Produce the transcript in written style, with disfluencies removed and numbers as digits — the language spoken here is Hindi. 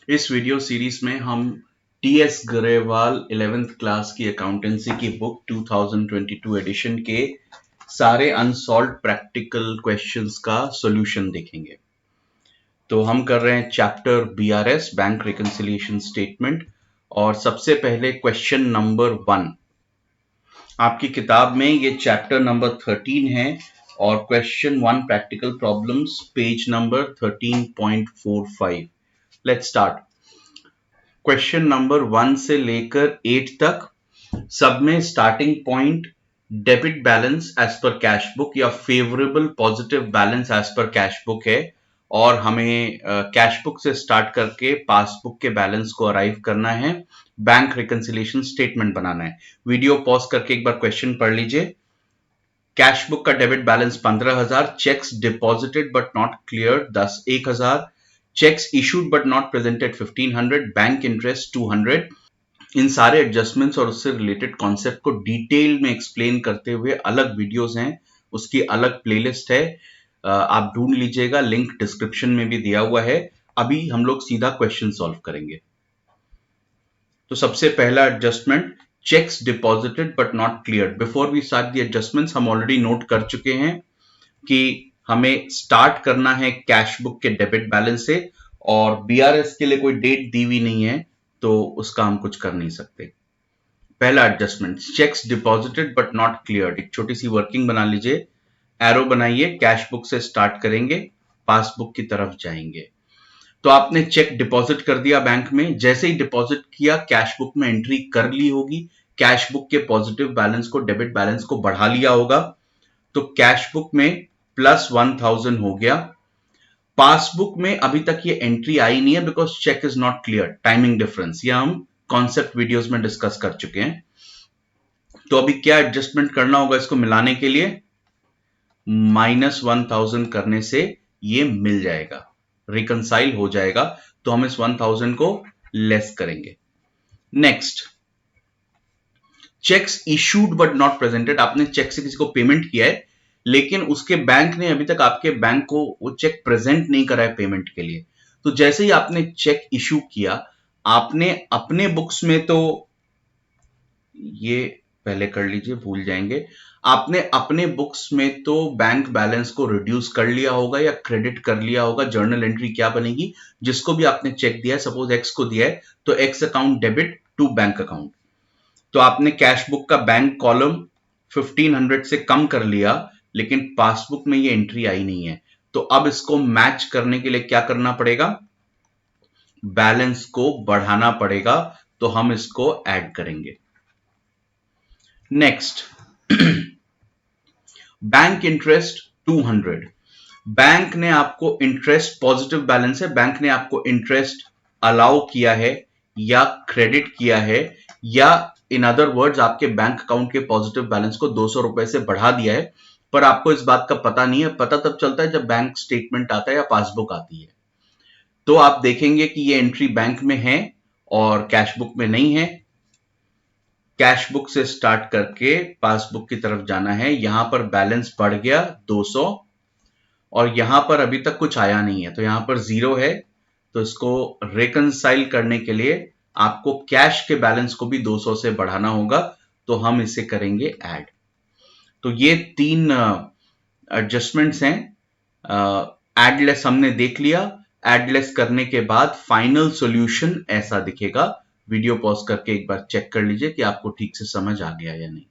इस वीडियो सीरीज में हम टीएस गरेवाल 11th क्लास की अकाउंटेंसी की बुक 2022 एडिशन के सारे अनसॉल्व्ड प्रैक्टिकल क्वेश्चंस का सॉल्यूशन देखेंगे। तो हम कर रहे हैं chapter BRS bank reconciliation statement और सबसे पहले क्वेश्चन नंबर 1। आपकी किताब में ये चैप्टर नंबर 13 है और question 1 practical problems page number 13.45। Let's start. Question number 1 से लेकर 8 तक सब में starting point debit balance as per cash book या favourable positive balance as per cash book है और हमें कैश बुक से स्टार्ट करके पासबुक के बैलेंस को अराइव करना है, बैंक रिकंसिलिएशन स्टेटमेंट बनाना है। वीडियो पॉज करके एक बार क्वेश्चन पढ़ लीजिए। कैश बुक का debit balance 15,000, cheques deposited but not clear 1,000, cheques issued but not presented 1500, bank interest 200। इन सारे एडजस्टमेंट्स और उससे रिलेटेड कॉन्सेप्ट को डिटेल में एक्सप्लेन करते हुए अलग वीडियोस हैं, उसकी अलग प्लेलिस्ट है, आप ढूंढ लीजिएगा, लिंक डिस्क्रिप्शन में भी दिया हुआ है। अभी हम लोग सीधा क्वेश्चन सॉल्व करेंगे। तो सबसे पहला adjustment, cheques deposited but not cleared. Before we start the adjustments हम ऑलरेडी नोट कर चुके हैं कि हमें स्टार्ट करना है कैश बुक के डेबिट बैलेंस से और बीआरएस के लिए कोई डेट दी हुई नहीं है तो उसका हम कुछ कर नहीं सकते। पहला adjustment, cheques deposited but not cleared. एक छोटी सी वर्किंग बना लीजिए, एरो बनाइए, कैश बुक से स्टार्ट करेंगे, पासबुक की तरफ जाएंगे। तो आपने चेक डिपॉजिट कर दिया बैंक में, जैसे ही डिपॉजिट किया कैश बुक में एंट्री कर ली होगी, कैश बुक के पॉजिटिव बैलेंस को, डेबिट बैलेंस को बढ़ा लिया होगा, तो कैश बुक में प्लस 1,000 हो गया। पासबुक में अभी तक ये एंट्री आई नहीं है because cheque is not clear, timing difference, ये हम कॉन्सेप्ट वीडियोस में डिस्कस कर चुके हैं। तो अभी क्या एडजस्टमेंट करना होगा इसको मिलाने के लिए, -1,000 करने से ये मिल जाएगा, रिकंसाइल हो जाएगा। तो हम इस 1,000 को लेस करेंगे। Next, cheques issued but not presented. आपने चेक से किसी को पेमेंट किया है लेकिन उसके बैंक ने अभी तक आपके बैंक को वो चेक प्रेजेंट नहीं करा है पेमेंट के लिए। तो जैसे ही आपने चेक इशू किया, आपने अपने बुक्स में, तो ये पहले कर लीजिए, भूल जाएंगे, आपने अपने बुक्स में तो बैंक बैलेंस को रिड्यूस कर लिया होगा या क्रेडिट कर लिया होगा। जर्नल एंट्री क्या बनेगी, जिसको भी आपने चेक दिया है, सपोज एक्स को दिया है तो X account debit to bank account. तो आपने कैश बुक का बैंक कॉलम 1500 से कम कर लिया लेकिन पासबुक में ये एंट्री आई नहीं है। तो अब इसको मैच करने के लिए क्या करना पड़ेगा, बैलेंस को बढ़ाना पड़ेगा। तो हम इसको ऐड करेंगे। Next, bank interest 200। बैंक ने आपको इंटरेस्ट, पॉजिटिव बैलेंस है, बैंक ने आपको इंटरेस्ट अलाउ किया है या क्रेडिट किया है, या इन अदर वर्ड्स आपके बैंक अकाउंट के पॉजिटिव बैलेंस को 200 रुपए से बढ़ा दिया है, पर आपको इस बात का पता नहीं है। पता तब चलता है जब बैंक स्टेटमेंट आता है या पासबुक आती है। तो आप देखेंगे कि ये एंट्री बैंक में है और कैश बुक में नहीं है। कैश बुक से स्टार्ट करके पासबुक की तरफ जाना है। यहां पर बैलेंस बढ़ गया 200 और यहां पर अभी तक कुछ आया नहीं है, तो यहां पर 0 है। तो इसको रेकंसाइल करने के लिए आपको कैश के बैलेंस को भी 200 से बढ़ाना होगा। तो हम इसे करेंगे ऐड। तो ये 3 एडजस्टमेंट्स हैं। एडलेस हमने देख लिया। एडलेस करने के बाद फाइनल सॉल्यूशन ऐसा दिखेगा। वीडियो पॉज करके एक बार चेक कर लीजिए कि आपको ठीक से समझ आ गया या नहीं।